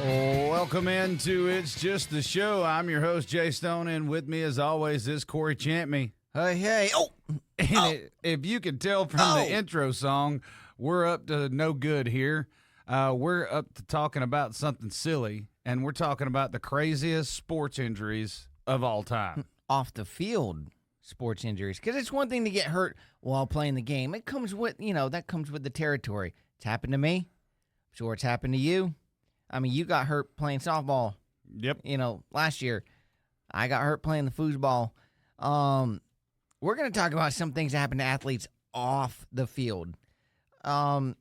Welcome into It's Just the Show. I'm your host, Jay Stone, and with me, as always, is Cory Champney. Hey. If you can tell from the intro song, we're up to no good here. We're up to talking about something silly, and we're talking about the craziest sports injuries of all time. Off the field sports injuries. Because it's one thing to get hurt while playing the game. It comes with, that comes with the territory. It's happened to me. I'm sure it's happened to you. I mean, you got hurt playing softball. Yep. Last year. I got hurt playing the foosball. We're going to talk about some things that happen to athletes off the field. Some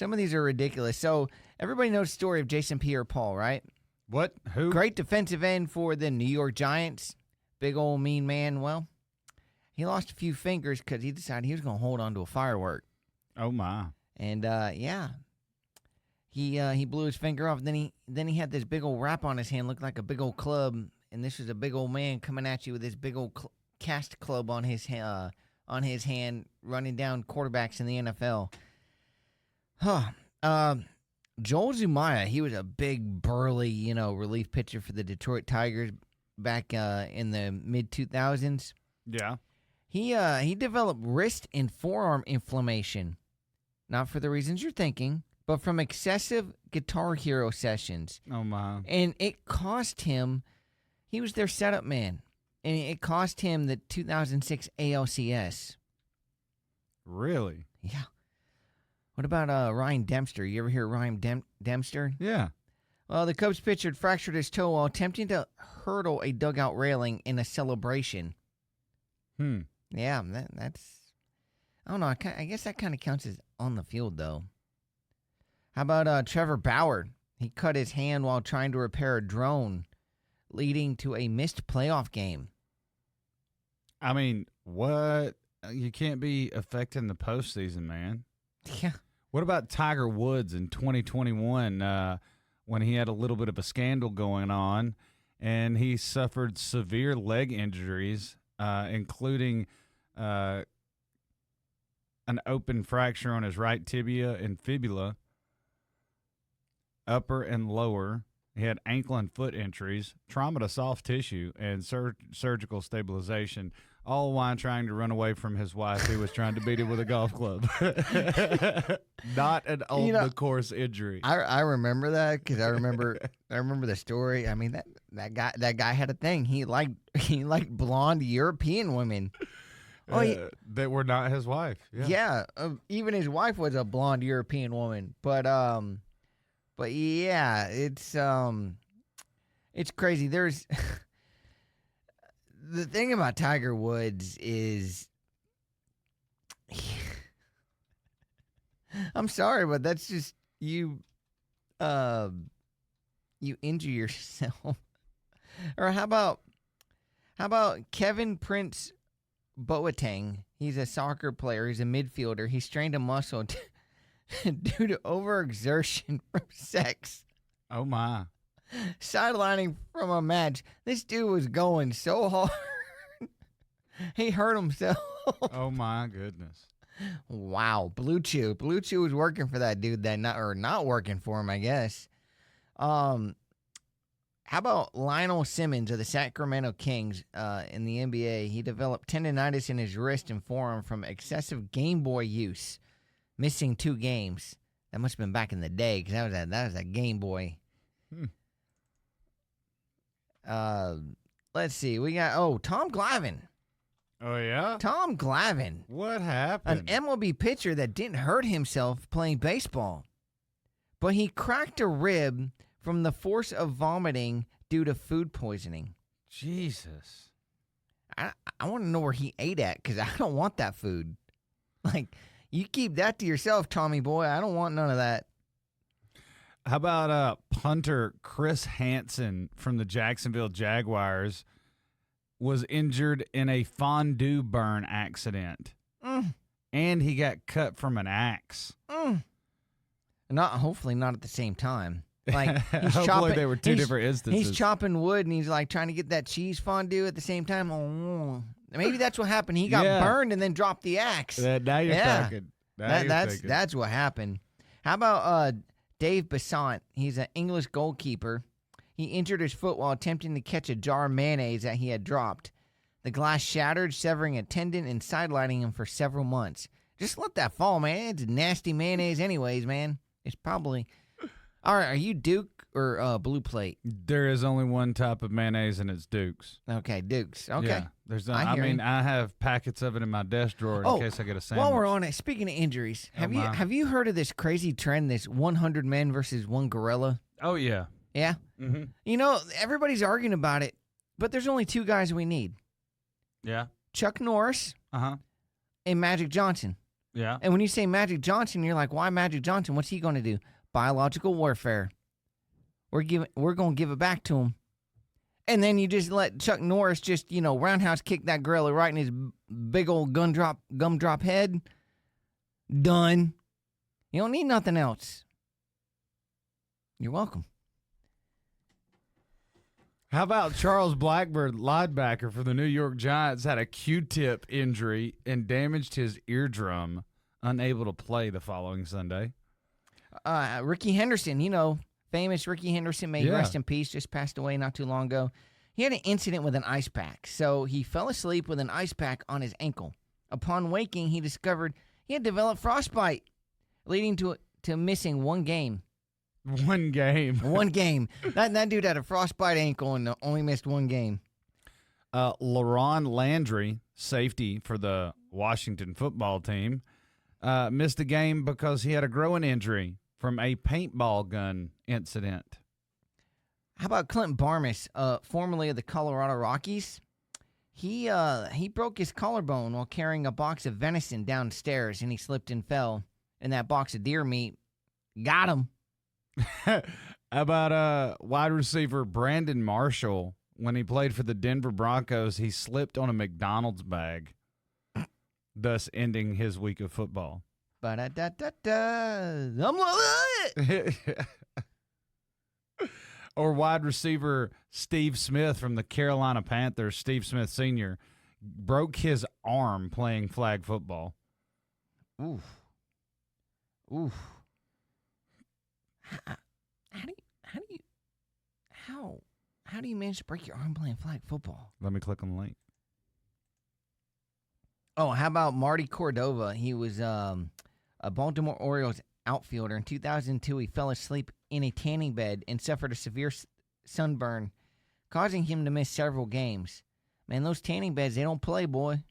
of these are ridiculous. So everybody knows the story of Jason Pierre-Paul, right? What? Who? Great defensive end for the New York Giants. Big old mean man. Well, he lost a few fingers because he decided he was going to hold on to a firework. Oh, my. And, he blew his finger off. Then he had this big old wrap on his hand, looked like a big old club. And this was a big old man coming at you with this big old cast club on his hand, running down quarterbacks in the NFL. Joel Zumaya, he was a big, burly, relief pitcher for the Detroit Tigers back in the mid-2000s. Yeah. He developed wrist and forearm inflammation, not for the reasons you're thinking, but from excessive Guitar Hero sessions. Oh, my. And it cost him, he was their setup man, and it cost him the 2006 ALCS. Really? Yeah. What about Ryan Dempster? You ever hear Ryan Dempster? Yeah. Well, the Cubs pitcher fractured his toe while attempting to hurdle a dugout railing in a celebration. Yeah, that's... I don't know. I guess that kind of counts as on the field, though. How about Trevor Bauer? He cut his hand while trying to repair a drone, leading to a missed playoff game. I mean, what? You can't be affecting the postseason, man. Yeah. What about Tiger Woods in 2021 when he had a little bit of a scandal going on and he suffered severe leg injuries, including an open fracture on his right tibia and fibula, upper and lower. He had ankle and foot injuries, trauma to soft tissue, and surgical stabilization, all while trying to run away from his wife who was trying to beat him with a golf club. Not an on-the-course injury. I remember that because I remember the story. I mean, that guy had a thing. He liked blonde European women. That were not his wife. Yeah. Even his wife was a blonde European woman. But yeah, it's crazy. There's the thing about Tiger Woods is I'm sorry, but that's just you injure yourself. Or how about Kevin Prince Boateng? He's a soccer player. He's a midfielder. He strained a muscle due to overexertion from sex. Oh, my. Sidelining from a match. This dude was going so hard. He hurt himself. Oh, my goodness. Wow. Blue Chew. Blue Chew was working for that dude that not working for him, I guess. How about Lionel Simmons of the Sacramento Kings in the NBA? He developed tendonitis in his wrist and forearm from excessive Game Boy use, missing 2 games. That must have been back in the day because that was a Game Boy. Let's see. We got Tom Glavine. Oh, yeah? Tom Glavine. What happened? An MLB pitcher that didn't hurt himself playing baseball, but he cracked a rib from the force of vomiting due to food poisoning. Jesus. I want to know where he ate at because I don't want that food. Like, you keep that to yourself, Tommy boy. I don't want none of that. How about punter Chris Hansen from the Jacksonville Jaguars was injured in a fondue burn accident. And he got cut from an axe. Hopefully not at the same time. Like hopefully they were two different instances. He's chopping wood and he's like trying to get that cheese fondue at the same time. Oh, maybe that's what happened. He got burned and then dropped the axe. Now you're talking. That's what happened. How about Dave Besant, he's an English goalkeeper. He injured his foot while attempting to catch a jar of mayonnaise that he had dropped. The glass shattered, severing a tendon and sidelining him for several months. Just let that fall, man. It's nasty mayonnaise anyways, man. It's probably... All right, are you Duke or Blue Plate? There is only one type of mayonnaise, and it's Duke's. Okay, Duke's. Okay. Yeah, I have packets of it in my desk drawer in case I get a sandwich. While we're on it, speaking of injuries, have you heard of this crazy trend, this 100 men versus one gorilla? Oh, yeah. Yeah? Mm-hmm. You know, everybody's arguing about it, but there's only two guys we need. Yeah. Chuck Norris and Magic Johnson. Yeah. And when you say Magic Johnson, you're like, why Magic Johnson? What's he going to do? Biological warfare. We're going to give it back to him. And then you just let Chuck Norris just, roundhouse kick that gorilla right in his big old gumdrop head. Done. You don't need nothing else. You're welcome. How about Charles Blackburn, linebacker for the New York Giants, had a Q-tip injury and damaged his eardrum, unable to play the following Sunday. Ricky Henderson, famous Ricky Henderson, may rest in peace, just passed away not too long ago. He had an incident with an ice pack, so he fell asleep with an ice pack on his ankle. Upon waking, he discovered he had developed frostbite, leading to missing one game. One game. One game. That dude had a frostbite ankle and only missed one game. LaRon Landry, safety for the Washington football team, missed a game because he had a growing injury from a paintball gun incident. How about Clint Barmas, formerly of the Colorado Rockies? He broke his collarbone while carrying a box of venison downstairs, and he slipped and fell. And that box of deer meat got him. How about wide receiver Brandon Marshall? When he played for the Denver Broncos, he slipped on a McDonald's bag, thus ending his week of football. Or wide receiver Steve Smith from the Carolina Panthers, Steve Smith Sr., broke his arm playing flag football. Oof. How do you manage to break your arm playing flag football? Let me click on the link. Oh, how about Marty Cordova? He was a Baltimore Orioles outfielder. In 2002, he fell asleep in a tanning bed and suffered a severe sunburn, causing him to miss several games. Man, those tanning beds, they don't play, boy.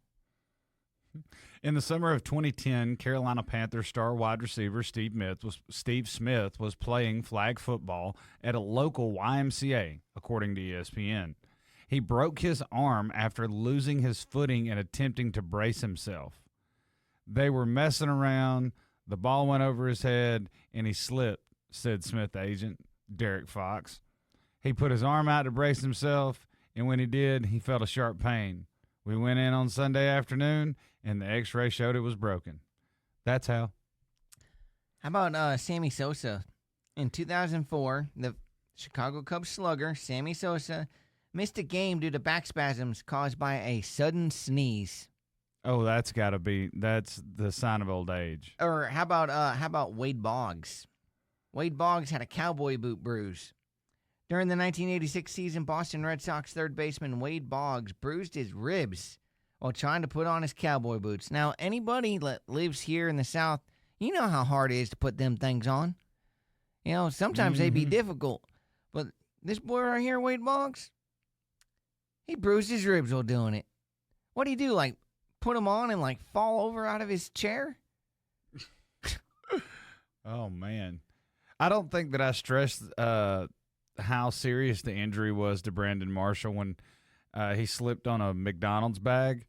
In the summer of 2010, Carolina Panthers star wide receiver Steve Smith was playing flag football at a local YMCA, according to ESPN. He broke his arm after losing his footing and attempting to brace himself. They were messing around, the ball went over his head, and he slipped, said Smith agent Derek Fox. He put his arm out to brace himself, and when he did, he felt a sharp pain. We went in on Sunday afternoon, and the x-ray showed it was broken. That's how. How about Sammy Sosa? In 2004, the Chicago Cubs slugger, Sammy Sosa, missed a game due to back spasms caused by a sudden sneeze. Oh, that's the sign of old age. Or how about Wade Boggs? Wade Boggs had a cowboy boot bruise. During the 1986 season, Boston Red Sox third baseman Wade Boggs bruised his ribs while trying to put on his cowboy boots. Now, anybody that lives here in the South, you know how hard it is to put them things on. Sometimes they be difficult. But this boy right here, Wade Boggs, he bruised his ribs while doing it. What do you do, like put them on and like fall over out of his chair? Oh, man. I don't think that I stressed how serious the injury was to Brandon Marshall when he slipped on a McDonald's bag.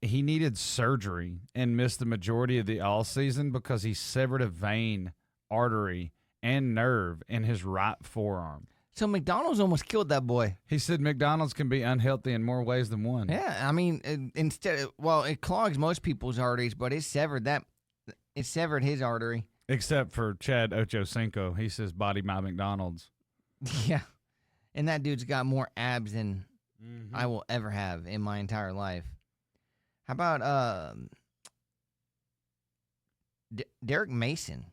He needed surgery and missed the majority of the all season because he severed a vein, artery, and nerve in his right forearm. So McDonald's almost killed that boy. He said McDonald's can be unhealthy in more ways than one. Yeah, I mean, it clogs most people's arteries, but it severed his artery. Except for Chad Ochocinco. He says body my McDonald's. Yeah. And that dude's got more abs than I will ever have in my entire life. How about Derek Mason?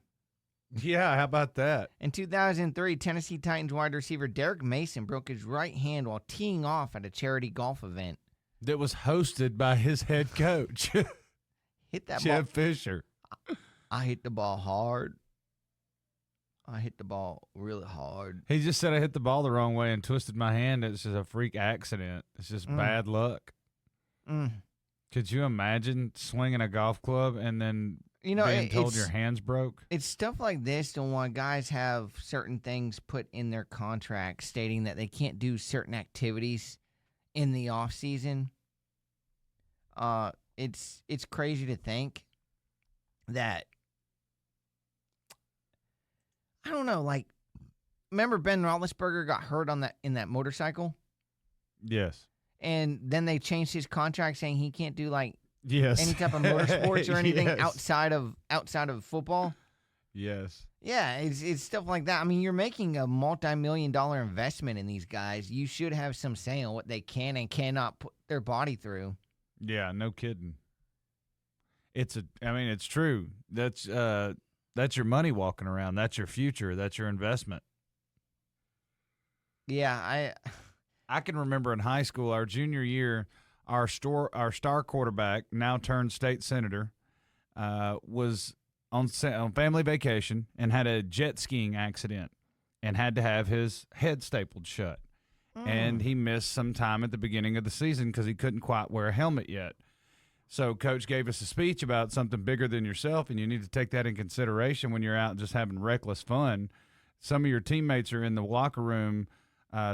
Yeah, how about that? In 2003, Tennessee Titans wide receiver Derek Mason broke his right hand while teeing off at a charity golf event. That was hosted by his head coach, Hit that Jeff ball. Fisher. I hit the ball hard. I hit the ball really hard. He just said I hit the ball the wrong way and twisted my hand. It's just a freak accident. It's just bad luck. Could you imagine swinging a golf club and then being told your hands broke? It's stuff like this and why guys have certain things put in their contract stating that they can't do certain activities in the off season. It's crazy to think that, I don't know, like, remember Ben Roethlisberger got hurt in that motorcycle? Yes. And then they changed his contract saying he can't do like Yes. any type of motorsports or anything Yes. outside of football. Yes. Yeah, it's stuff like that. I mean, you're making a multi-million-dollar investment in these guys. You should have some say on what they can and cannot put their body through. Yeah, no kidding. It's true. That's your money walking around. That's your future. That's your investment. Yeah, I can remember in high school, our junior year, our star quarterback, now turned state senator, was on family vacation and had a jet skiing accident and had to have his head stapled shut. And he missed some time at the beginning of the season because he couldn't quite wear a helmet yet. So coach gave us a speech about something bigger than yourself, and you need to take that in consideration when you're out just having reckless fun. Some of your teammates are in the locker room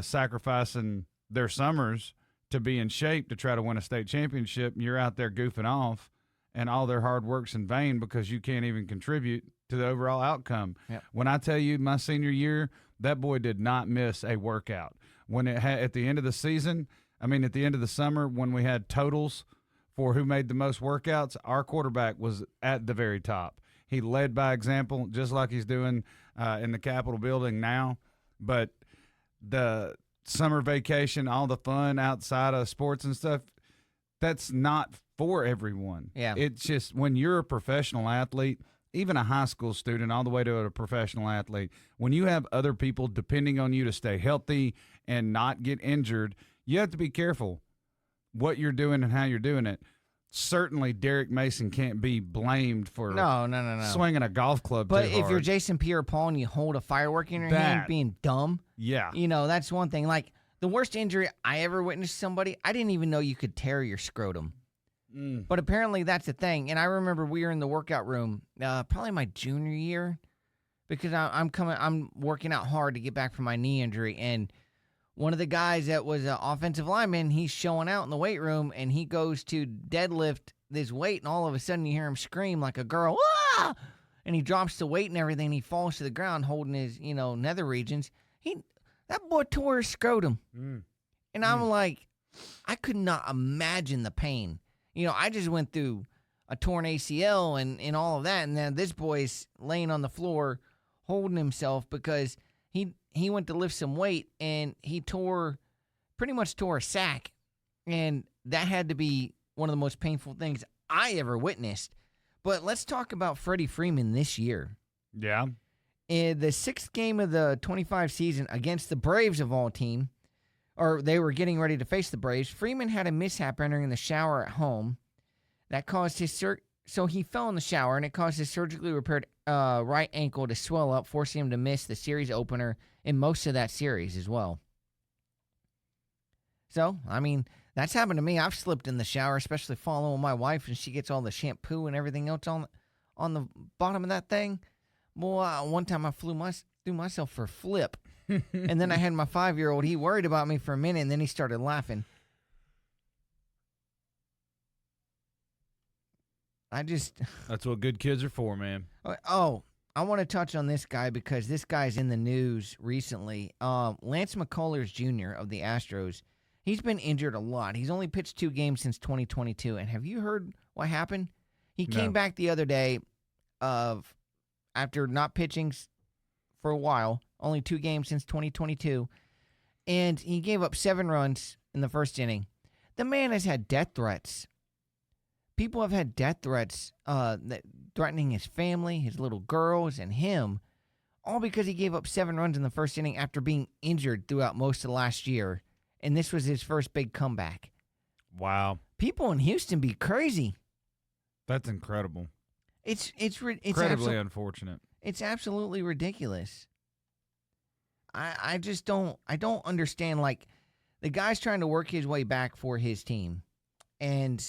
sacrificing their summers to be in shape to try to win a state championship, and you're out there goofing off, and all their hard work's in vain because you can't even contribute to the overall outcome. Yep. When I tell you my senior year, that boy did not miss a workout. When at the end of the season, at the end of the summer, when we had totals for who made the most workouts, our quarterback was at the very top. He led by example, just like he's doing in the Capitol building now. But the summer vacation, all the fun outside of sports and stuff, that's not for everyone. Yeah. It's just when you're a professional athlete, even a high school student all the way to a professional athlete, when you have other people depending on you to stay healthy and not get injured, you have to be careful what you're doing and how you're doing it. Certainly Derek Mason can't be blamed for no. swinging a golf club But too if hard. you're Jason Pierre-Paul and you hold a firework in your hand being dumb, Yeah. that's one thing. Like, the worst injury I ever witnessed somebody, I didn't even know you could tear your scrotum. But apparently that's a thing. And I remember we were in the workout room, probably my junior year, because I'm working out hard to get back from my knee injury. And one of the guys that was an offensive lineman, he's showing out in the weight room, and he goes to deadlift this weight, and all of a sudden you hear him scream like a girl, ah! And he drops the weight and everything, and he falls to the ground holding his, nether regions. That boy tore his scrotum. And I'm like, I could not imagine the pain. I just went through a torn ACL and all of that, and then this boy's laying on the floor holding himself because he went to lift some weight, and he pretty much tore a sack, and that had to be one of the most painful things I ever witnessed. But let's talk about Freddie Freeman this year. Yeah. In the 6th game of the 25 season against the Braves of all team, or they were getting ready to face the Braves, Freeman had a mishap entering the shower at home that caused his so he fell in the shower, and it caused his surgically repaired right ankle to swell up, forcing him to miss the series opener in most of that series as well. So, that's happened to me. I've slipped in the shower, especially following my wife, and she gets all the shampoo and everything else on the bottom of that thing. Boy, one time I threw myself for a flip. And then I had my 5-year-old. He worried about me for a minute, and then he started laughing. That's what good kids are for, man. Oh, I want to touch on this guy because this guy's in the news recently. Lance McCullers Jr. of the Astros, he's been injured a lot. He's only pitched 2 games since 2022. And have you heard what happened? He came back the other day after not pitching for a while, only 2 games since 2022, and he gave up 7 runs in the first inning. The man has had death threats. People have had death threats threatening his family, his little girls, and him, all because he gave up 7 runs in the first inning after being injured throughout most of last year. And this was his first big comeback. Wow. People in Houston be crazy. That's incredible. It's incredibly unfortunate. It's absolutely ridiculous. I just don't understand. Like, the guy's trying to work his way back for his team, and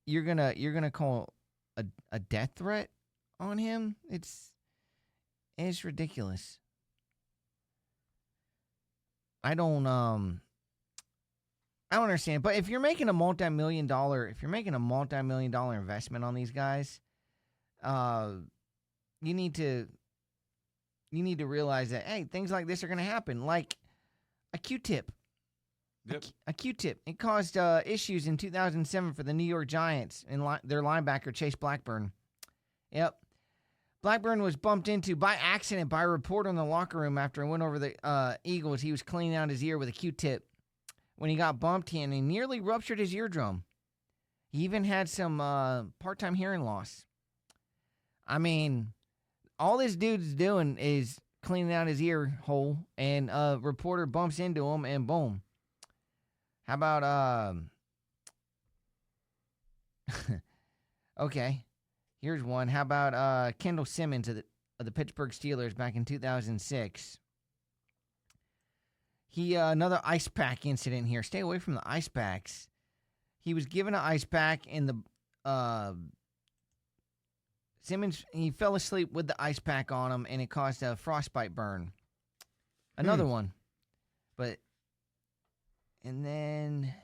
you're gonna call a death threat on him. It's ridiculous. I don't understand. But if you're making a multi-million-dollar investment on these guys, you need to realize that, hey, things like this are going to happen. Like a Q-tip. Yep. A Q-tip. It caused issues in 2007 for the New York Giants and their linebacker Chase Blackburn. Yep. Blackburn was bumped into by accident by a reporter in the locker room after he went over the Eagles. He was cleaning out his ear with a Q-tip. When he got bumped, he nearly ruptured his eardrum. He even had some part-time hearing loss. I mean, all this dude's doing is cleaning out his ear hole, and a reporter bumps into him, and boom. How about, okay, here's one. How about Kendall Simmons of the Pittsburgh Steelers back in 2006? He, another ice pack incident here. Stay away from the ice packs. He was given an ice pack, and Simmons, he fell asleep with the ice pack on him, and it caused a frostbite burn. Another one. And then,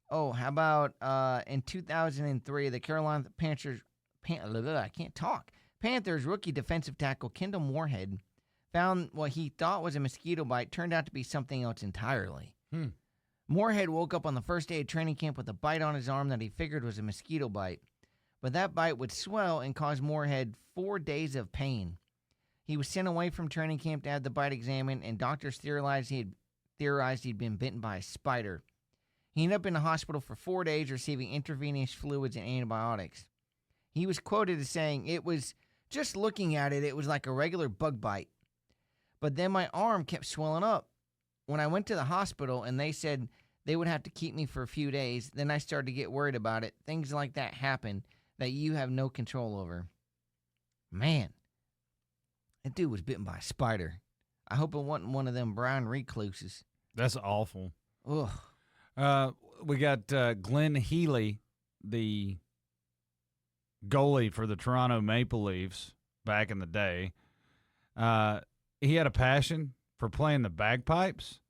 how about in 2003, the Carolina Panthers rookie defensive tackle Kendall Moorhead found what he thought was a mosquito bite turned out to be something else entirely. Moorhead woke up on the first day of training camp with a bite on his arm that he figured was a mosquito bite. But that bite would swell and cause Moorhead 4 days of pain. He was sent away from training camp to have the bite examined, and doctors theorized he'd been bitten by a spider. He ended up in the hospital for 4 days receiving intravenous fluids and antibiotics. He was quoted as saying, "It was just looking at it, it was like a regular bug bite. But then my arm kept swelling up. When I went to the hospital and they said they would have to keep me for a few days, then I started to get worried about it. Things like that happen that you have no control over." Man, that dude was bitten by a spider. I hope it wasn't one of them brown recluses. That's awful. Ugh. We got Glenn Healy, the goalie for the Toronto Maple Leafs back in the day. He had a passion for playing the bagpipes,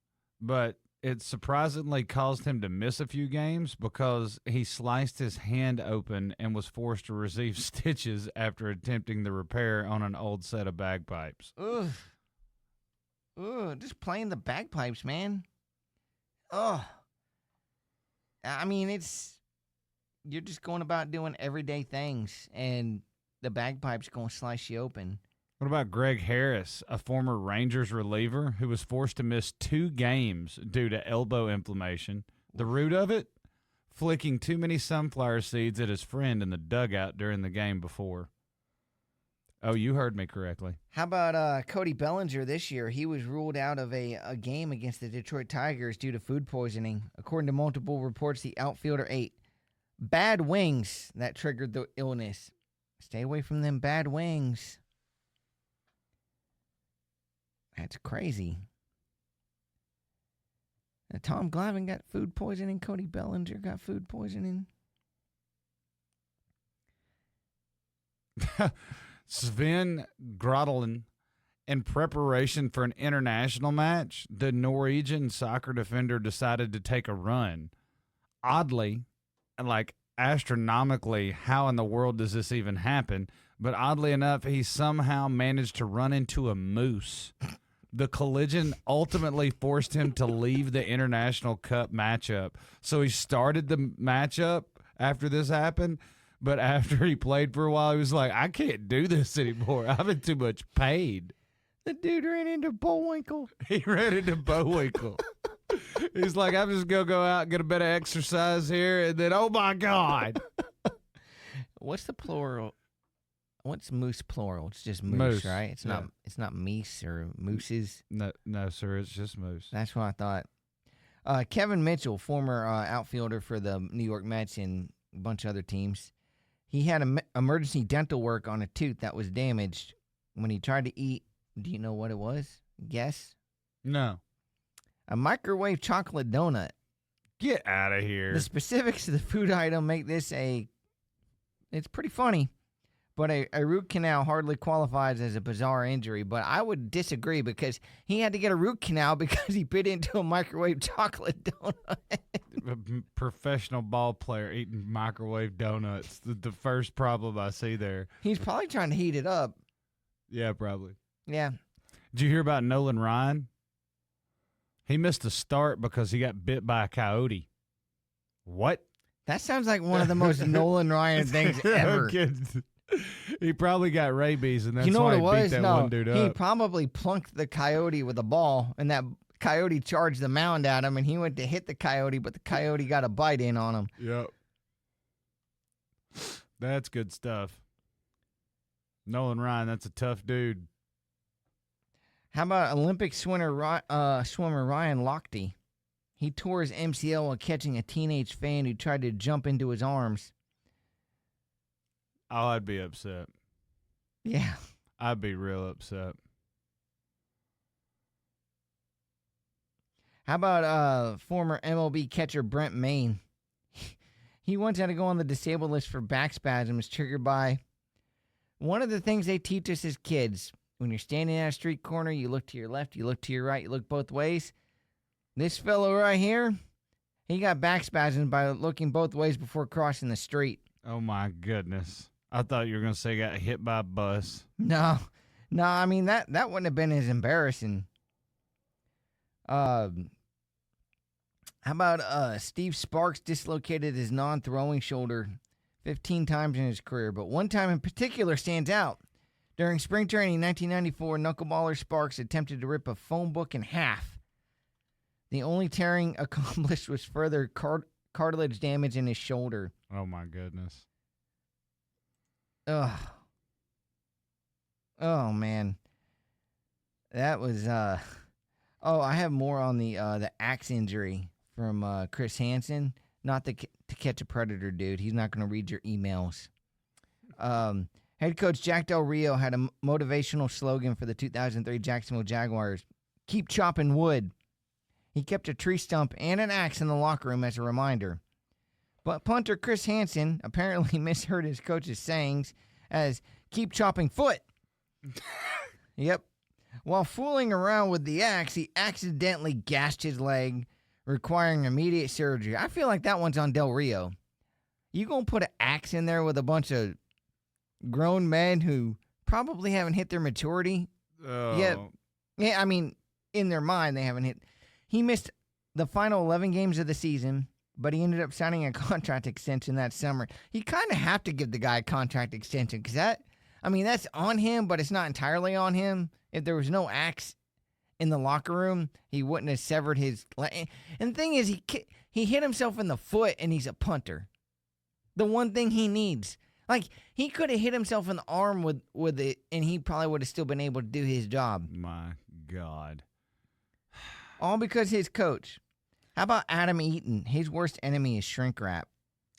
but it surprisingly caused him to miss a few games because he sliced his hand open and was forced to receive stitches after attempting the repair on an old set of bagpipes. Ugh. Just playing the bagpipes, man. Ugh. I mean, you're just going about doing everyday things, and the bagpipe's going to slice you open. What about Greg Harris, a former Rangers reliever who was forced to miss 2 games due to elbow inflammation? The root of it? Flicking too many sunflower seeds at his friend in the dugout during the game before. Oh, you heard me correctly. How about Cody Bellinger this year? He was ruled out of a game against the Detroit Tigers due to food poisoning. According to multiple reports, the outfielder ate bad wings that triggered the illness. Stay away from them bad wings. That's crazy. Now, Tom Glavine got food poisoning. Cody Bellinger got food poisoning. Sven Grottelen, in preparation for an international match, the Norwegian soccer defender decided to take a run. Oddly, like astronomically, how in the world does this even happen? But oddly enough, he somehow managed to run into a moose. The collision ultimately forced him to leave the International Cup matchup. So he started the matchup after this happened, but after he played for a while, he was like, I can't do this anymore. I've been too much paid. The dude ran into Bullwinkle. He ran into Bullwinkle. He's like, I'm just going to go out and get a bit of exercise here, and then, oh, my God. What's the plural What's moose plural? It's just moose, Moose, right? It's yeah. not. It's not meese or mooses. No, sir. It's just moose. That's what I thought. Kevin Mitchell, former outfielder for the New York Mets and a bunch of other teams, he had emergency dental work on a tooth that was damaged when he tried to eat. Do you know what it was? Guess. No. A microwave chocolate donut. Get out of here. The specifics of the food item make this it's pretty funny, but a root canal hardly qualifies as a bizarre injury. But I would disagree because he had to get a root canal because he bit into a microwave chocolate donut. A professional ball player eating microwave donuts. The first problem I see there. He's probably trying to heat it up. Yeah, probably. Yeah. Did you hear about Nolan Ryan? He missed a start because he got bit by a coyote. What? That sounds like one of the most Nolan Ryan things ever. He probably got rabies, and that's You know why what it he was? beat that No, one dude he up. probably plunked the coyote with a ball, and that coyote charged the mound at him, and he went to hit the coyote, but the coyote got a bite in on him. Yep. That's good stuff. Nolan Ryan, that's a tough dude. How about Olympic swimmer Ryan Lochte? He tore his MCL while catching a teenage fan who tried to jump into his arms. Oh, I'd be upset. Yeah. I'd be real upset. How about former MLB catcher Brent Maine? He once had to go on the disabled list for back spasms triggered by one of the things they teach us as kids. When you're standing at a street corner, you look to your left, you look to your right, you look both ways. This fellow right here, he got back spasms by looking both ways before crossing the street. Oh, my goodness. I thought you were going to say he got hit by a bus. No, I mean, that wouldn't have been as embarrassing. How about Steve Sparks dislocated his non-throwing shoulder 15 times in his career, but one time in particular stands out. During spring training in 1994, knuckleballer Sparks attempted to rip a phone book in half. The only tearing accomplished was further cartilage damage in his shoulder. Oh, my goodness. Ugh. Oh, man. That was, Oh, I have more on the axe injury from Chris Hansen. Not to catch a predator, dude. He's not going to read your emails. Head coach Jack Del Rio had a motivational slogan for the 2003 Jacksonville Jaguars. Keep chopping wood. He kept a tree stump and an axe in the locker room as a reminder. But punter Chris Hansen apparently misheard his coach's sayings as keep chopping foot. Yep. While fooling around with the axe, he accidentally gashed his leg, requiring immediate surgery. I feel like that one's on Del Rio. You gonna put an axe in there with a bunch of grown men who probably haven't hit their maturity yet? Yeah, I mean, in their mind, they haven't hit. He missed the final 11 games of the season, but he ended up signing a contract extension that summer. You kind of have to give the guy a contract extension because that's on him, but it's not entirely on him. If there was no axe in the locker room, he wouldn't have severed his leg. And the thing is, he hit himself in the foot, and he's a punter. The one thing he needs. Like, he could have hit himself in the arm with it, and he probably would have still been able to do his job. My God. All because his coach. How about Adam Eaton? His worst enemy is shrink wrap.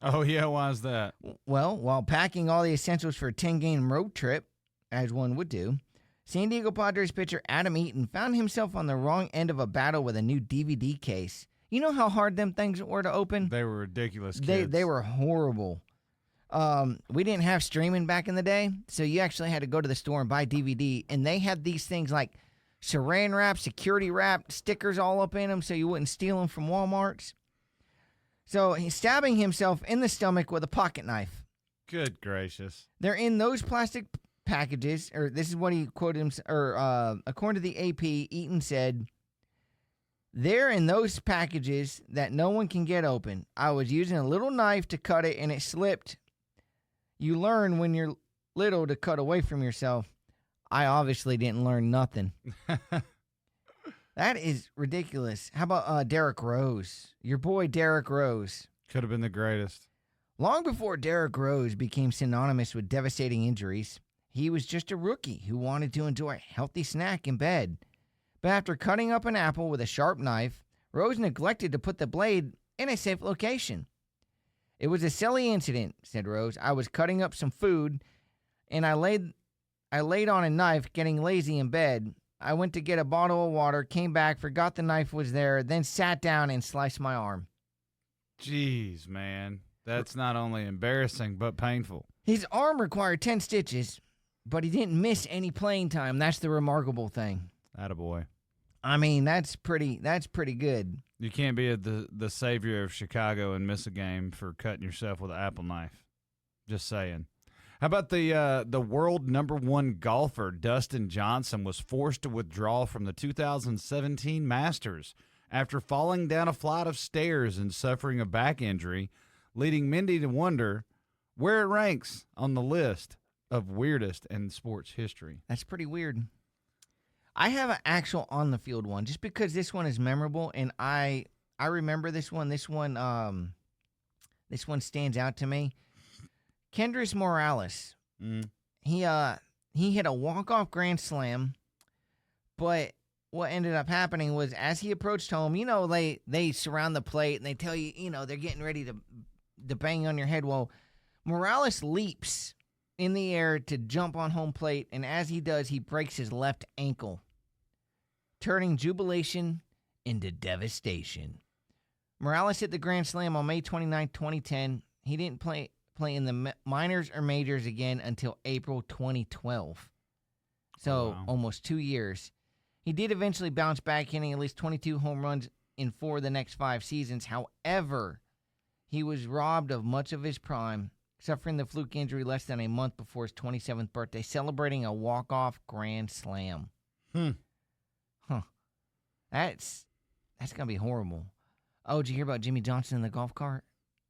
Oh, yeah, why is that? Well, while packing all the essentials for a 10-game road trip, as one would do, San Diego Padres pitcher Adam Eaton found himself on the wrong end of a battle with a new DVD case. You know how hard them things were to open? They were ridiculous kids. They were horrible. We didn't have streaming back in the day, so you actually had to go to the store and buy DVD, and they had these things like saran wrap, security wrap, stickers all up in them so you wouldn't steal them from Walmart's. So he's stabbing himself in the stomach with a pocket knife. Good gracious. They're in those plastic packages, or this is what he quoted him, or according to the AP, Eaton said, "They're in those packages that no one can get open. I was using a little knife to cut it and it slipped. You learn when you're little to cut away from yourself. I obviously didn't learn nothing." That is ridiculous. How about Derrick Rose? Your boy Derrick Rose. Could have been the greatest. Long before Derrick Rose became synonymous with devastating injuries, he was just a rookie who wanted to enjoy a healthy snack in bed. But after cutting up an apple with a sharp knife, Rose neglected to put the blade in a safe location. "It was a silly incident," said Rose. "I was cutting up some food, and I laid on a knife, getting lazy in bed. I went to get a bottle of water, came back, forgot the knife was there, then sat down and sliced my arm." Jeez, man. That's not only embarrassing, but painful. His arm required 10 stitches, but he didn't miss any playing time. That's the remarkable thing. Attaboy. I mean, that's pretty good. You can't be the savior of Chicago and miss a game for cutting yourself with an apple knife. Just saying. How about the world #1 golfer, Dustin Johnson, was forced to withdraw from the 2017 Masters after falling down a flight of stairs and suffering a back injury, leading many to wonder where it ranks on the list of weirdest in sports history. That's pretty weird. I have an actual on-the-field one, just because this one is memorable, and I remember this one. This one stands out to me. Kendrys Morales. He hit a walk-off grand slam, but what ended up happening was as he approached home, they surround the plate and they tell you, they're getting ready to bang on your head. Well, Morales leaps in the air to jump on home plate, and as he does, he breaks his left ankle, turning jubilation into devastation. Morales hit the grand slam on May 29, 2010. He didn't play in the minors or majors again until April 2012. So wow. Almost 2 years. He did eventually bounce back, hitting at least 22 home runs in 4 of the next 5 seasons. However, he was robbed of much of his prime, suffering the fluke injury less than a month before his 27th birthday, celebrating a walk-off grand slam. Huh. That's going to be horrible. Oh, did you hear about Jimmy Johnson in the golf cart?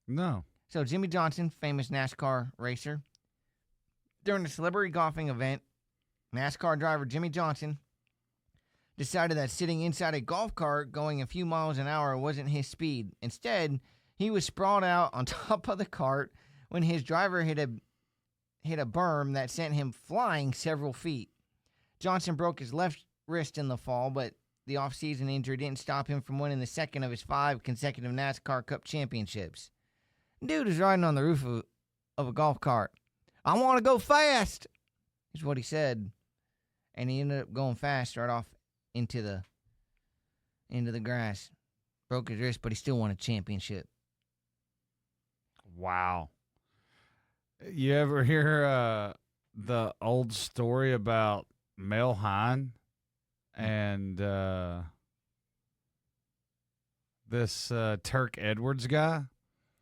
No. So Jimmy Johnson, famous NASCAR racer, during a celebrity golfing event, NASCAR driver Jimmy Johnson decided that sitting inside a golf cart going a few miles an hour wasn't his speed. Instead, he was sprawled out on top of the cart when his driver hit a berm that sent him flying several feet. Johnson broke his left wrist in the fall, but the off-season injury didn't stop him from winning the second of his 5 consecutive NASCAR Cup championships. Dude is riding on the roof of a golf cart. "I want to go fast," is what he said. And he ended up going fast right off into the grass. Broke his wrist, but he still won a championship. Wow. You ever hear the old story about Mel Hine and this Turk Edwards guy?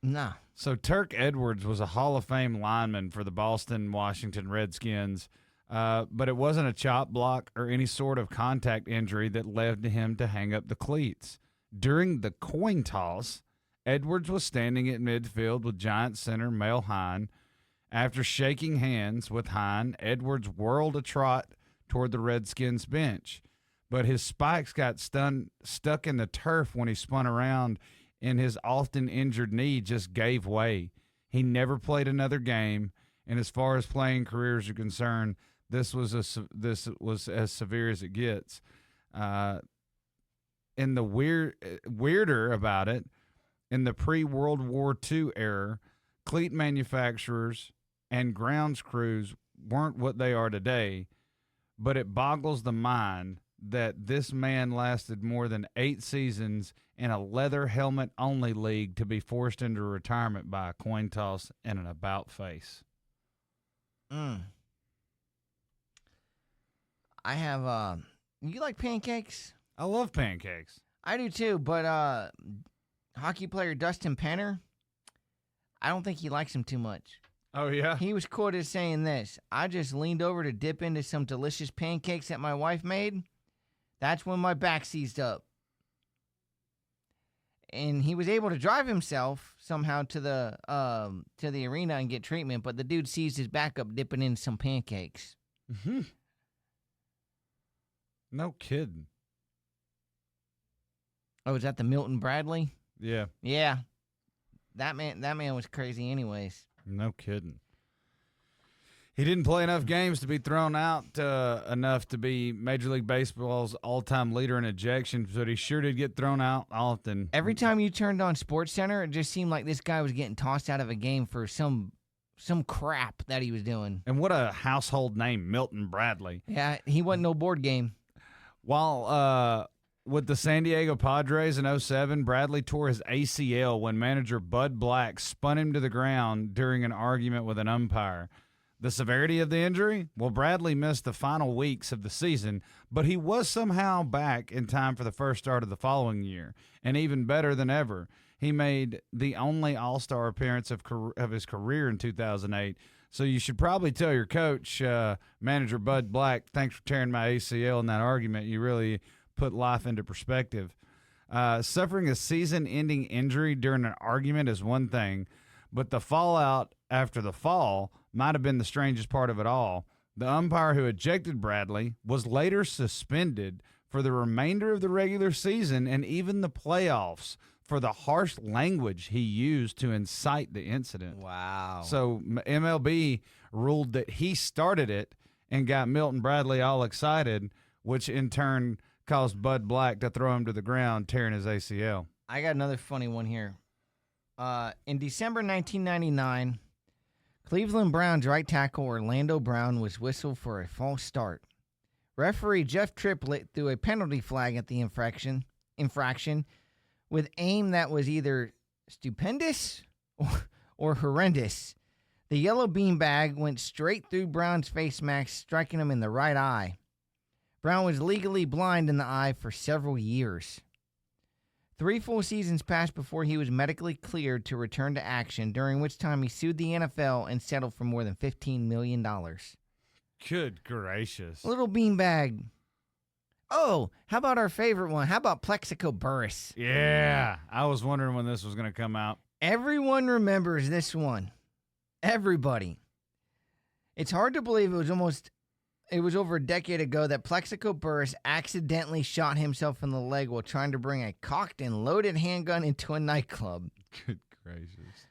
No. So Turk Edwards was a Hall of Fame lineman for the Boston, Washington Redskins, but it wasn't a chop block or any sort of contact injury that led to him to hang up the cleats. During the coin toss, Edwards was standing at midfield with Giant center Mel Hine. After shaking hands with Hine, Edwards whirled a trot toward the Redskins bench, but his spikes got stuck in the turf when he spun around, and his often injured knee just gave way. He never played another game, and as far as playing careers are concerned, this was as severe as it gets. And the weirder about it, in the pre-World War II era, cleat manufacturers and grounds crews weren't what they are today, but it boggles the mind that this man lasted more than 8 seasons in a leather helmet-only league to be forced into retirement by a coin toss and an about-face. I have, you like pancakes? I love pancakes. I do too, but hockey player Dustin Penner, I don't think he likes them too much. Oh, yeah? He was quoted as saying this: "I just leaned over to dip into some delicious pancakes that my wife made. That's when my back seized up." And he was able to drive himself somehow to the arena and get treatment, but the dude seized his back up dipping in some pancakes. Mm-hmm. No kidding. Oh, is that the Milton Bradley? Yeah. Yeah. That man was crazy anyways. No kidding. He didn't play enough games to be thrown out enough to be Major League Baseball's all-time leader in ejections, but he sure did get thrown out often. Every time you turned on SportsCenter, it just seemed like this guy was getting tossed out of a game for some crap that he was doing. And what a household name, Milton Bradley. Yeah, he wasn't no board game. While with the San Diego Padres in 2007, Bradley tore his ACL when manager Bud Black spun him to the ground during an argument with an umpire. The severity of the injury? Well, Bradley missed the final weeks of the season, but he was somehow back in time for the first start of the following year. And even better than ever, he made the only All-Star appearance of his career in 2008. So you should probably tell your coach, manager Bud Black, thanks for tearing my ACL in that argument. You really put life into perspective. Suffering a season-ending injury during an argument is one thing, but the fallout after the fall might have been the strangest part of it all. The umpire who ejected Bradley was later suspended for the remainder of the regular season and even the playoffs for the harsh language he used to incite the incident. Wow. So MLB ruled that he started it and got Milton Bradley all excited, which in turn caused Bud Black to throw him to the ground, tearing his ACL. I got another funny one here. In December 1999, Cleveland Browns right tackle Orlando Brown was whistled for a false start. Referee Jeff Triplett threw a penalty flag at the infraction with aim that was either stupendous or horrendous. The yellow beanbag went straight through Brown's face mask, striking him in the right eye. Brown was legally blind in the eye for several years. 3 full seasons passed before he was medically cleared to return to action, during which time he sued the NFL and settled for more than $15 million. Good gracious. Little beanbag. Oh, how about our favorite one? How about Plexico Burress? Yeah, I was wondering when this was going to come out. Everyone remembers this one. Everybody. It's hard to believe it was over a decade ago that Plexico Burress accidentally shot himself in the leg while trying to bring a cocked and loaded handgun into a nightclub. Good gracious.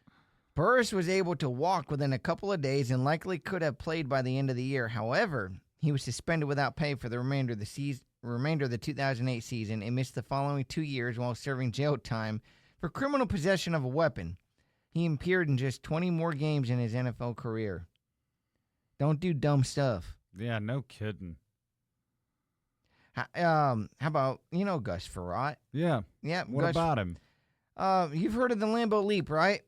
Burress was able to walk within a couple of days and likely could have played by the end of the year. However, he was suspended without pay for the remainder of the 2008 season and missed the following 2 years while serving jail time for criminal possession of a weapon. He appeared in just 20 more games in his NFL career. Don't do dumb stuff. Yeah, no kidding. How about, Gus Frerotte? Yeah. Yeah. What about him? You've heard of the Lambeau Leap, right?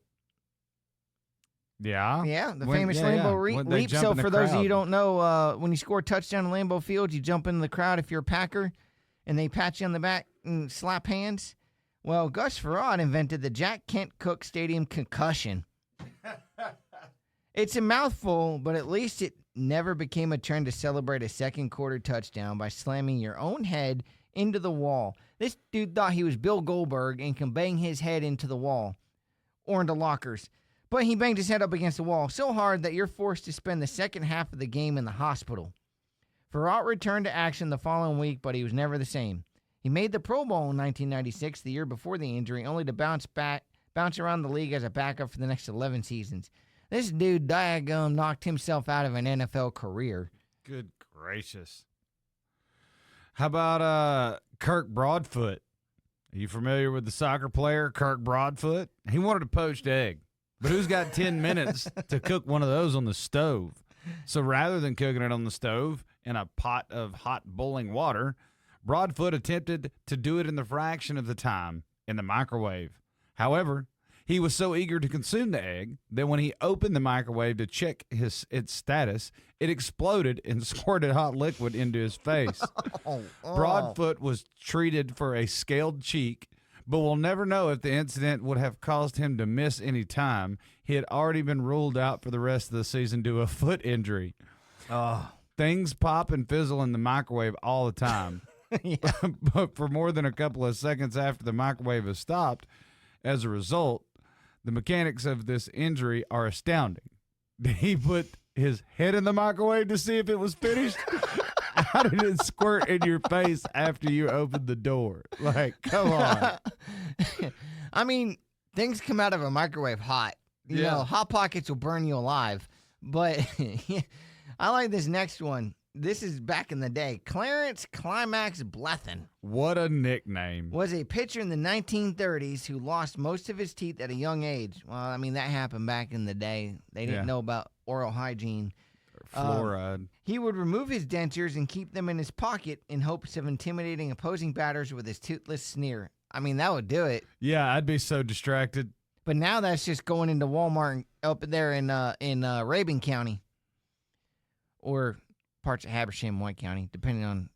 Yeah. Yeah, the famous Lambeau Leap. So for those of you who don't know, when you score a touchdown in Lambeau Field, you jump into the crowd if you're a Packer, and they pat you on the back and slap hands. Well, Gus Frerotte invented the Jack Kent Cooke Stadium concussion. It's a mouthful, but at least it never became a trend to celebrate a second quarter touchdown by slamming your own head into the wall. This dude thought he was Bill Goldberg and can bang his head into the wall or into lockers. But he banged his head up against the wall so hard that you're forced to spend the second half of the game in the hospital. Frerotte returned to action the following week, but he was never the same. He made the Pro Bowl in 1996, the year before the injury, only to bounce around the league as a backup for the next 11 seasons. This dude, diagum, knocked himself out of an NFL career. Good gracious. How about Kirk Broadfoot? Are you familiar with the soccer player Kirk Broadfoot? He wanted a poached egg, but who's got 10 minutes to cook one of those on the stove? So rather than cooking it on the stove in a pot of hot boiling water, Broadfoot attempted to do it in the fraction of the time in the microwave. However, he was so eager to consume the egg that when he opened the microwave to check its status, it exploded and squirted hot liquid into his face. Broadfoot was treated for a scaled cheek, but we'll never know if the incident would have caused him to miss any time. He had already been ruled out for the rest of the season due to a foot injury. Things pop and fizzle in the microwave all the time. But for more than a couple of seconds after the microwave is stopped, as a result, the mechanics of this injury are astounding. Did he put his head in the microwave to see if it was finished? How did it squirt in your face after you opened the door? Like, come on. I mean, things come out of a microwave hot. You know, Hot Pockets will burn you alive. But I like this next one. This is back in the day. Clarence Climax Blethen What a nickname. was a pitcher in the 1930s who lost most of his teeth at a young age. Well, I mean, that happened back in the day. They didn't know about oral hygiene. Fluoride. He would remove his dentures and keep them in his pocket in hopes of intimidating opposing batters with his toothless sneer. I mean, that would do it. Yeah, I'd be so distracted. But now that's just going into Walmart up there in Rabun County or parts of Habersham, White County, depending on,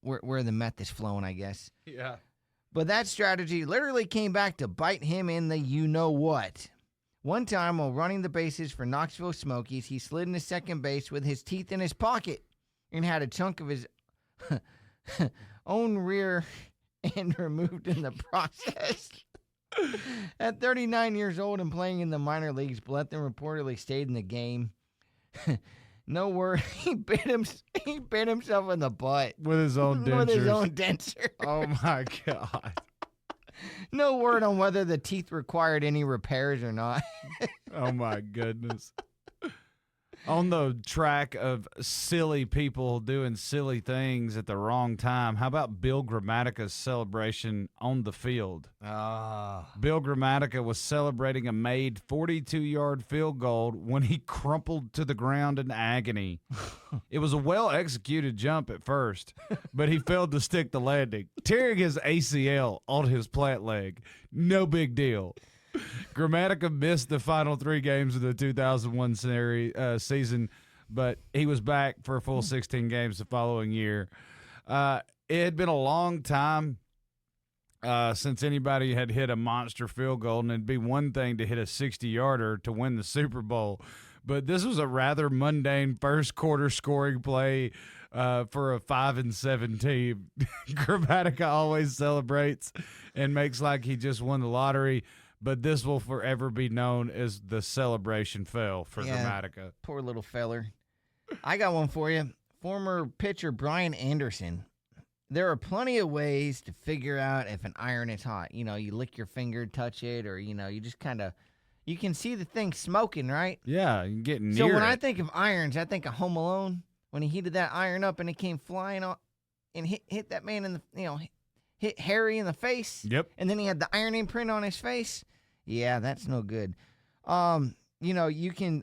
where the meth is flowing, I guess. Yeah. But that strategy literally came back to bite him in the you-know-what. One time, while running the bases for Knoxville Smokies, he slid into second base with his teeth in his pocket and had a chunk of his own rear end removed in the process. At 39 years old and playing in the minor leagues, Blethen reportedly stayed in the game. No word. He bit himself in the butt With his own dentures. with his own denture. Oh, my God. No word on whether the teeth required any repairs or not. Oh, my goodness. On the track of silly people doing silly things at the wrong time, how about Bill Grammatica's celebration on the field? Bill Grammatica was celebrating a made 42-yard field goal when he crumpled to the ground in agony. It was a well-executed jump at first, but he failed to stick the landing, tearing his ACL on his plant leg. No big deal. Grammatica missed the final 3 games of the 2001 season, but he was back for a full 16 games the following year. It had been a long time since anybody had hit a monster field goal, and it'd be one thing to hit a 60-yarder to win the Super Bowl, but this was a rather mundane first-quarter scoring play for a 5-7 team. Grammatica always celebrates and makes like he just won the lottery. But this will forever be known as the celebration fail for Grammatica. Poor little feller. I got one for you. Former pitcher Brian Anderson. There are plenty of ways to figure out if an iron is hot. You lick your finger, touch it, or, you just kind of, you can see the thing smoking, right? Yeah, you get near So when it. I think of irons, I think of Home Alone when he heated that iron up and it came flying on and hit that man in the, hit Harry in the face. Yep. And then he had the iron imprint on his face. Yeah, that's no good. You can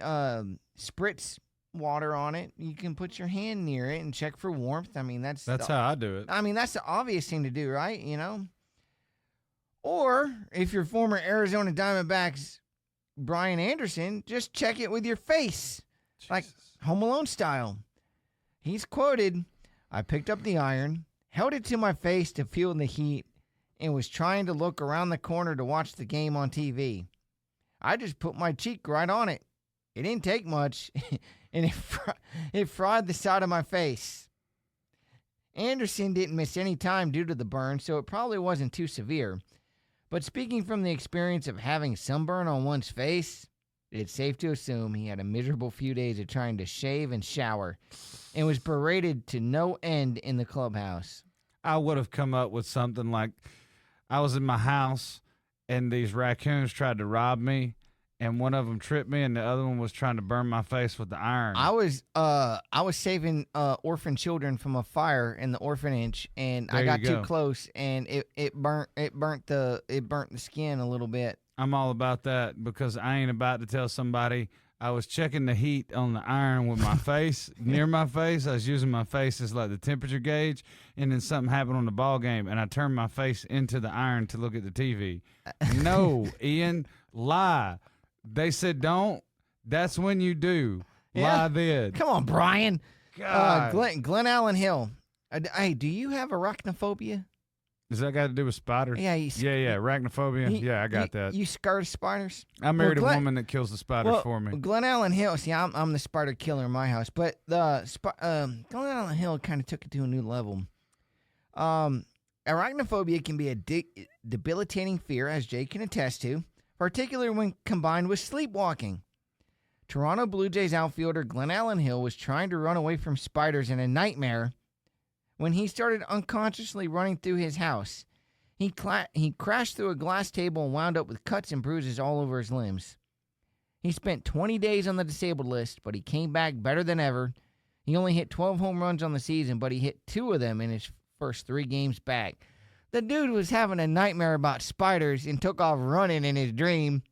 spritz water on it. You can put your hand near it and check for warmth. I mean, that's how I do it. I mean, that's the obvious thing to do, right? Or if you're former Arizona Diamondbacks Brian Anderson, just check it with your face, like Home Alone style. He's quoted, "I picked up the iron, held it to my face to feel the heat, and was trying to look around the corner to watch the game on TV. I just put my cheek right on it. It didn't take much, and it fried the side of my face." Anderson didn't miss any time due to the burn, so it probably wasn't too severe. But speaking from the experience of having sunburn on one's face, it's safe to assume he had a miserable few days of trying to shave and shower, and was berated to no end in the clubhouse. I would have come up with something like, I was in my house, and these raccoons tried to rob me, and one of them tripped me, and the other one was trying to burn my face with the iron. I was saving orphan children from a fire in the orphanage, and I got too close, and it burnt the skin a little bit. I'm all about that because I ain't about to tell somebody I was checking the heat on the iron with my face, near my face. I was using my face as like the temperature gauge, and then something happened on the ball game, and I turned my face into the iron to look at the TV. No, Ian, lie. They said don't. That's when you do. Yeah. Lie then. Come on, Brian. God. Glenn Allen Hill. Hey, do you have arachnophobia? Does that got to do with spiders? Yeah. Arachnophobia. I got that. You scared of spiders? I married a woman that kills the spiders for me. Glenn Allen Hill. See, I'm the spider killer in my house, but Glenn Allen Hill kind of took it to a new level. Arachnophobia can be a debilitating fear, as Jay can attest to, particularly when combined with sleepwalking. Toronto Blue Jays outfielder Glenn Allen Hill was trying to run away from spiders in a nightmare when he started unconsciously running through his house. He crashed through a glass table and wound up with cuts and bruises all over his limbs. He spent 20 days on the disabled list, but he came back better than ever. He only hit 12 home runs on the season, but he hit 2 of them in his first 3 games back. The dude was having a nightmare about spiders and took off running in his dream.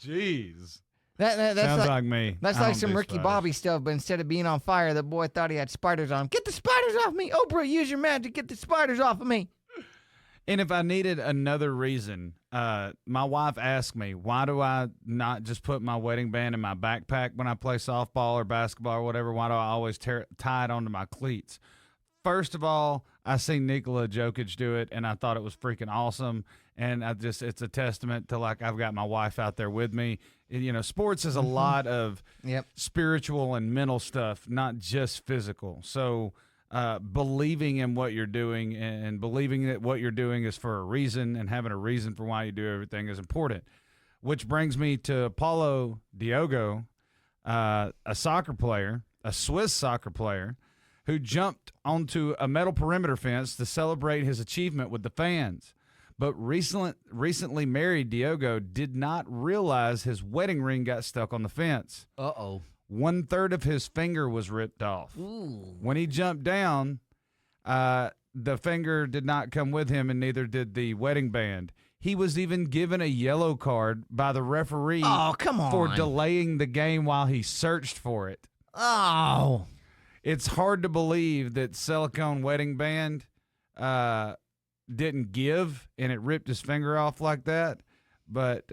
Jeez. That's Sounds like me. That's I like don't some do Ricky spiders. Bobby stuff, but instead of being on fire, the boy thought he had spiders on him. Get the spiders off me! Oprah, use your magic. Get the spiders off of me. And if I needed another reason, my wife asked me, why do I not just put my wedding band in my backpack when I play softball or basketball or whatever? Why do I always tie it onto my cleats? First of all, I seen Nikola Jokic do it, and I thought it was freaking awesome. And it's a testament to, like, I've got my wife out there with me. You know, sports is a lot of spiritual and mental stuff, not just physical. So believing in what you're doing and believing that what you're doing is for a reason and having a reason for why you do everything is important. Which brings me to Paulo Diogo, a soccer player, a Swiss soccer player, who jumped onto a metal perimeter fence to celebrate his achievement with the fans. But recently married Diogo did not realize his wedding ring got stuck on the fence. Uh-oh. 1/3 of his finger was ripped off. Ooh. When he jumped down, the finger did not come with him, and neither did the wedding band. He was even given a yellow card by the referee come on. for delaying the game while he searched for it. Oh. It's hard to believe that silicone wedding band didn't give and it ripped his finger off like that. But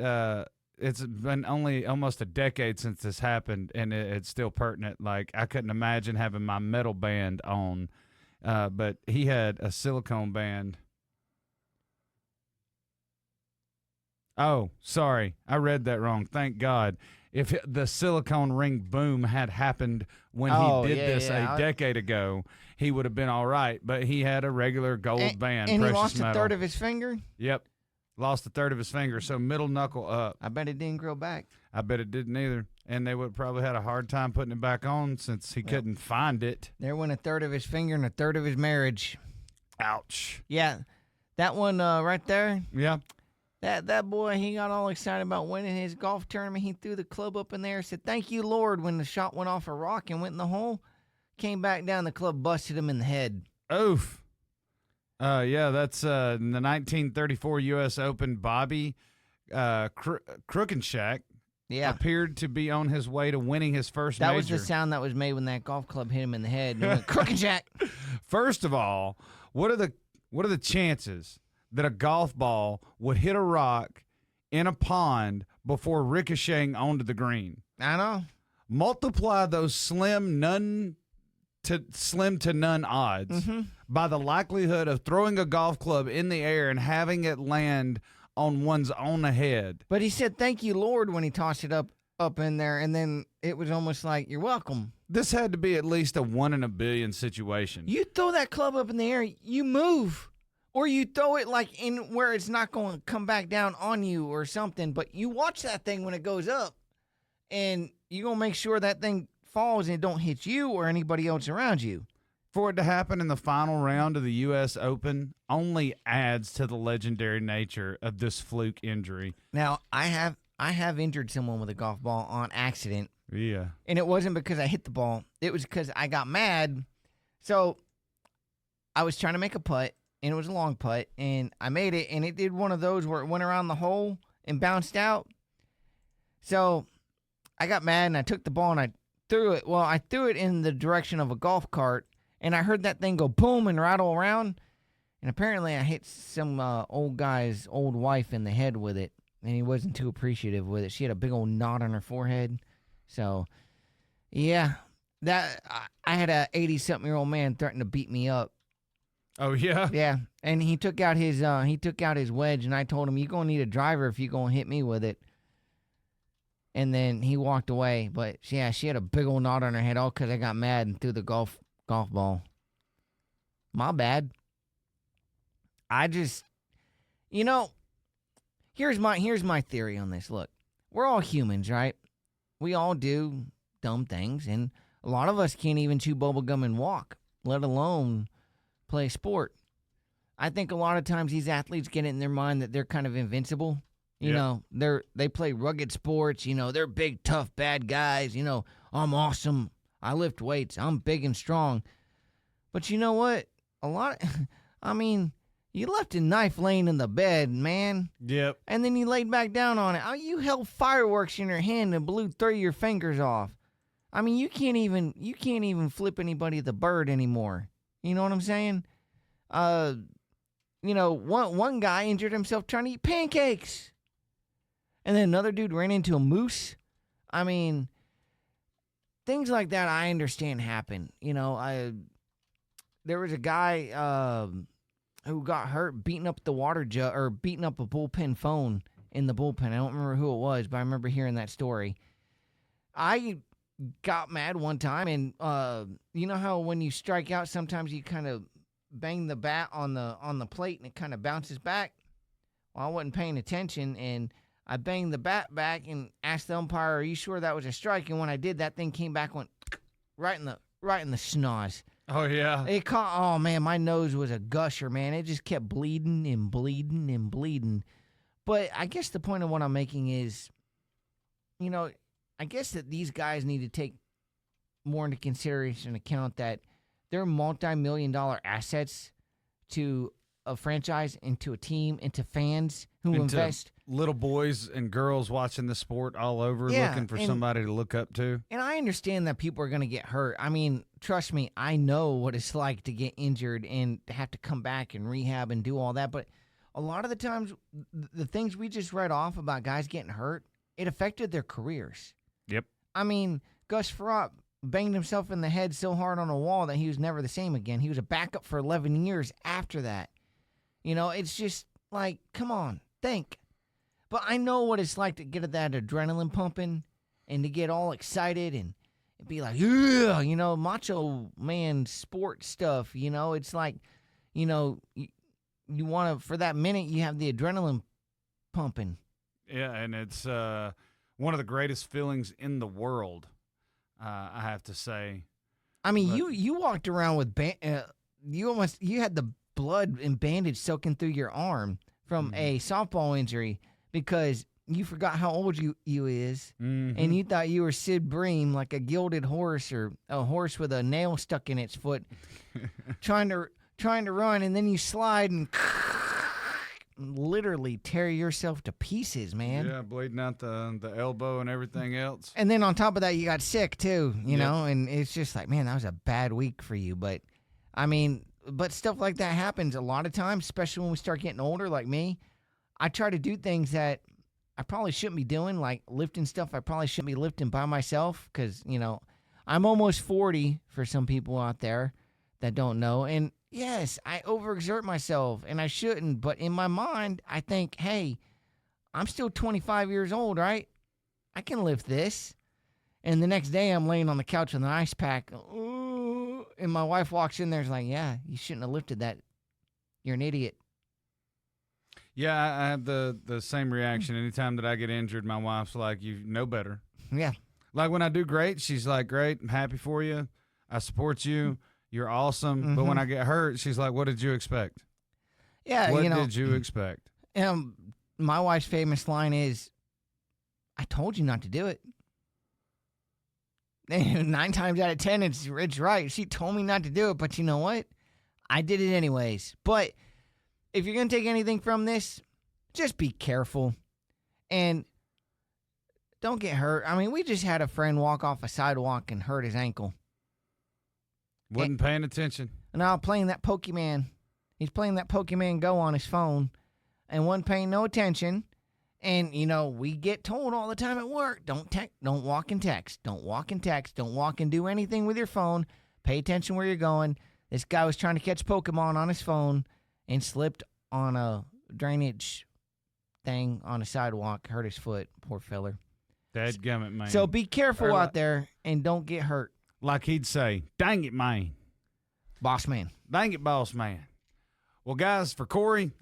it's been only almost a decade since this happened, and it's still pertinent. Like, I couldn't imagine having my metal band on, but he had a silicone band. Oh, sorry. I read that wrong. Thank God. If the silicone ring boom had happened when he did this a decade ago, he would have been all right. But he had a regular gold band, and he precious lost metal. 1/3 of his finger? Yep. Lost 1/3 of his finger, so middle knuckle up. I bet it didn't grow back. I bet it didn't either. And they would probably had a hard time putting it back on since he couldn't find it. There went 1/3 of his finger and 1/3 of his marriage. Ouch. Yeah, that one right there. Yeah. That boy, he got all excited about winning his golf tournament. He threw the club up in there, said, "Thank you, Lord," when the shot went off a rock and went in the hole. Came back down, the club busted him in the head. Oof. Yeah, that's in the 1934 U.S. Open. Bobby Crookenshack appeared to be on his way to winning his first major. That was the sound that was made when that golf club hit him in the head. Crookenshack. First of all, what are the chances that a golf ball would hit a rock in a pond before ricocheting onto the green? I know. Multiply those slim to none odds by the likelihood of throwing a golf club in the air and having it land on one's own head. But he said, "Thank you, Lord," when he tossed it up in there, and then it was almost like, "You're welcome." This had to be at least a 1 in a billion situation. You throw that club up in the air, you move. Or you throw it like in where it's not going to come back down on you or something, but you watch that thing when it goes up, and you're going to make sure that thing falls and it don't hit you or anybody else around you. For it to happen in the final round of the U.S. Open only adds to the legendary nature of this fluke injury. Now, I have injured someone with a golf ball on accident. Yeah. And it wasn't because I hit the ball. It was because I got mad. So I was trying to make a putt, and it was a long putt, and I made it, and it did one of those where it went around the hole and bounced out. So I got mad, and I took the ball, and I threw it. Well, I threw it in the direction of a golf cart, and I heard that thing go boom and rattle around, and apparently I hit some old guy's old wife in the head with it, and he wasn't too appreciative with it. She had a big old knot on her forehead. So, yeah, I had a 80-something-year-old man threaten to beat me up. Oh yeah. Yeah, and he took out his wedge, and I told him, "You're gonna need a driver if you're gonna hit me with it." And then he walked away. But yeah, she had a big old knot on her head, all because I got mad and threw the golf ball. My bad. I just, here's my theory on this. Look, we're all humans, right? We all do dumb things, and a lot of us can't even chew bubble gum and walk, let alone play sport. I think a lot of times these athletes get it in their mind that they're kind of invincible, You know, they play rugged sports. You know, they're big, tough, bad guys. You know, I'm awesome. I lift weights. I'm big and strong. But you know what? I mean, you left a knife laying in the bed, man. Yep. And then you laid back down on it. Oh, you held fireworks in your hand and blew 3 of your fingers off. I mean, you can't even flip anybody the bird anymore. You know what I'm saying? You know, one guy injured himself trying to eat pancakes. And then another dude ran into a moose. I mean, things like that I understand happen. You know, there was a guy who got hurt beating up the water jug or beating up a bullpen phone in the bullpen. I don't remember who it was, but I remember hearing that story. I got mad one time, and you know how when you strike out, sometimes you kind of bang the bat on the plate and it kind of bounces back? Well, I wasn't paying attention, and I banged the bat back and asked the umpire, "Are you sure that was a strike?" And when I did, that thing came back, went right in the schnoz. Oh yeah. It caught. Oh man, my nose was a gusher, man. It just kept bleeding and bleeding and bleeding. But I guess the point of what I'm making is, you know, I guess that these guys need to take more into consideration account that they're multi-million-dollar assets to a franchise, into a team, into fans who invest. Little boys and girls watching the sport all over, looking for somebody to look up to. And I understand that people are going to get hurt. I mean, trust me, I know what it's like to get injured and to have to come back and rehab and do all that. But a lot of the times, the things we just read off about guys getting hurt, it affected their careers. Yep. I mean, Gus Frerotte banged himself in the head so hard on a wall that he was never the same again. He was a backup for 11 years after that. You know, it's just like, come on, think. But I know what it's like to get that adrenaline pumping and to get all excited and be like, yeah, you know, macho man sport stuff. You know, it's like, you know, you want to, for that minute, you have the adrenaline pumping. Yeah, and it's one of the greatest feelings in the world, I have to say. I mean, you walked around with you had the blood and bandage soaking through your arm from a softball injury because you forgot how old you is, and you thought you were Sid Bream, like a gilded horse or a horse with a nail stuck in its foot, trying to run, and then you slide and literally tear yourself to pieces, man. Yeah, bleeding out the elbow and everything else. And then on top of that, you got sick too, you know, and it's just like, man, that was a bad week for you. But I mean, but stuff like that happens a lot of times, especially when we start getting older, like me. I try to do things that I probably shouldn't be doing, like lifting stuff I probably shouldn't be lifting by myself because, you know, I'm almost 40 for some people out there that don't know. And yes, I overexert myself and I shouldn't. But in my mind, I think, hey, I'm still 25 years old, right? I can lift this. And the next day I'm laying on the couch with an ice pack. Ooh, and my wife walks in there and is like, yeah, you shouldn't have lifted that. You're an idiot. Yeah, I have the same reaction. Anytime that I get injured, my wife's like, you know better. Yeah. Like when I do great, she's like, great, I'm happy for you. I support you. You're awesome. But when I get hurt, she's like, what did you expect? Yeah, what you know. Did you expect? My wife's famous line is, I told you not to do it. 9 times out of 10, it's right. She told me not to do it, but you know what? I did it anyways. But if you're going to take anything from this, just be careful and don't get hurt. I mean, we just had a friend walk off a sidewalk and hurt his ankle. Wasn't paying attention. Now playing that Pokemon. He's playing that Pokemon Go on his phone and wasn't paying no attention. And, you know, we get told all the time at work, don't walk and text. Don't walk and text. Don't walk and do anything with your phone. Pay attention where you're going. This guy was trying to catch Pokemon on his phone and slipped on a drainage thing on a sidewalk, hurt his foot. Poor feller. Dadgummit, man. So be careful out there and don't get hurt. Like he'd say, dang it, man. Boss man. Dang it, boss man. Well, guys, for Cory,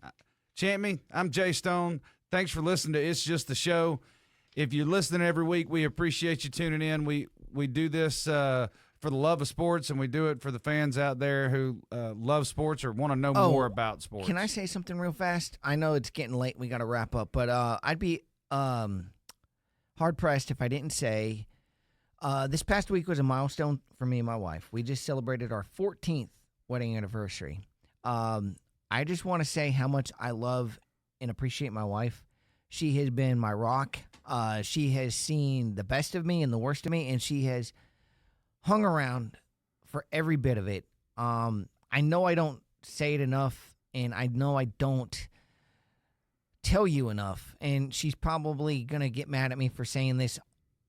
Champney, I'm Jay Stone. Thanks for listening to It's Just the Show. If you're listening every week, we appreciate you tuning in. We do this for for the love of sports, and we do it for the fans out there who love sports or want to know more about sports. Can I say something real fast? I know it's getting late. We got to wrap up. But I'd be hard-pressed if I didn't say this past week was a milestone for me and my wife. We just celebrated our 14th wedding anniversary. I just want to say how much I love and appreciate my wife. She has been my rock. She has seen the best of me and the worst of me, and she has hung around for every bit of it. I know I don't say it enough, and I know I don't tell you enough, and she's probably going to get mad at me for saying this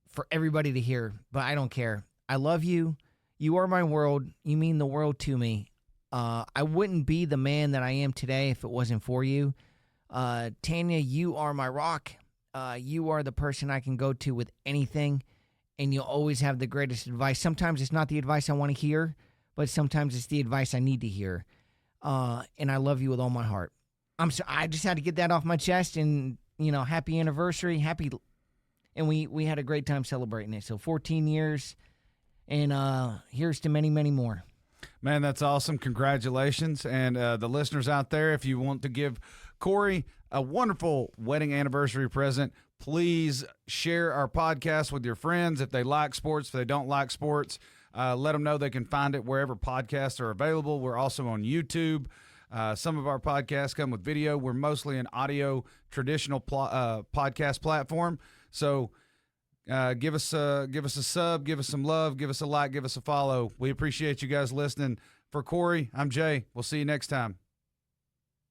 for everybody to hear, but I don't care. I love you. You are my world. You mean the world to me. I wouldn't be the man that I am today if it wasn't for you. Tanya, you are my rock. You are the person I can go to with anything, and you'll always have the greatest advice. Sometimes it's not the advice I want to hear, but sometimes it's the advice I need to hear. And I love you with all my heart. I just had to get that off my chest, and, happy anniversary, and we had a great time celebrating it. So 14 years, and here's to many, many more. Man, that's awesome. Congratulations. And the listeners out there, if you want to give Cory a wonderful wedding anniversary present, please share our podcast with your friends. If they like sports, if they don't like sports, let them know they can find it wherever podcasts are available. We're also on YouTube. Some of our podcasts come with video. We're mostly an audio traditional podcast platform. So give us a sub, give us some love, give us a like, give us a follow. We appreciate you guys listening. For Cory, I'm Jay. We'll see you next time.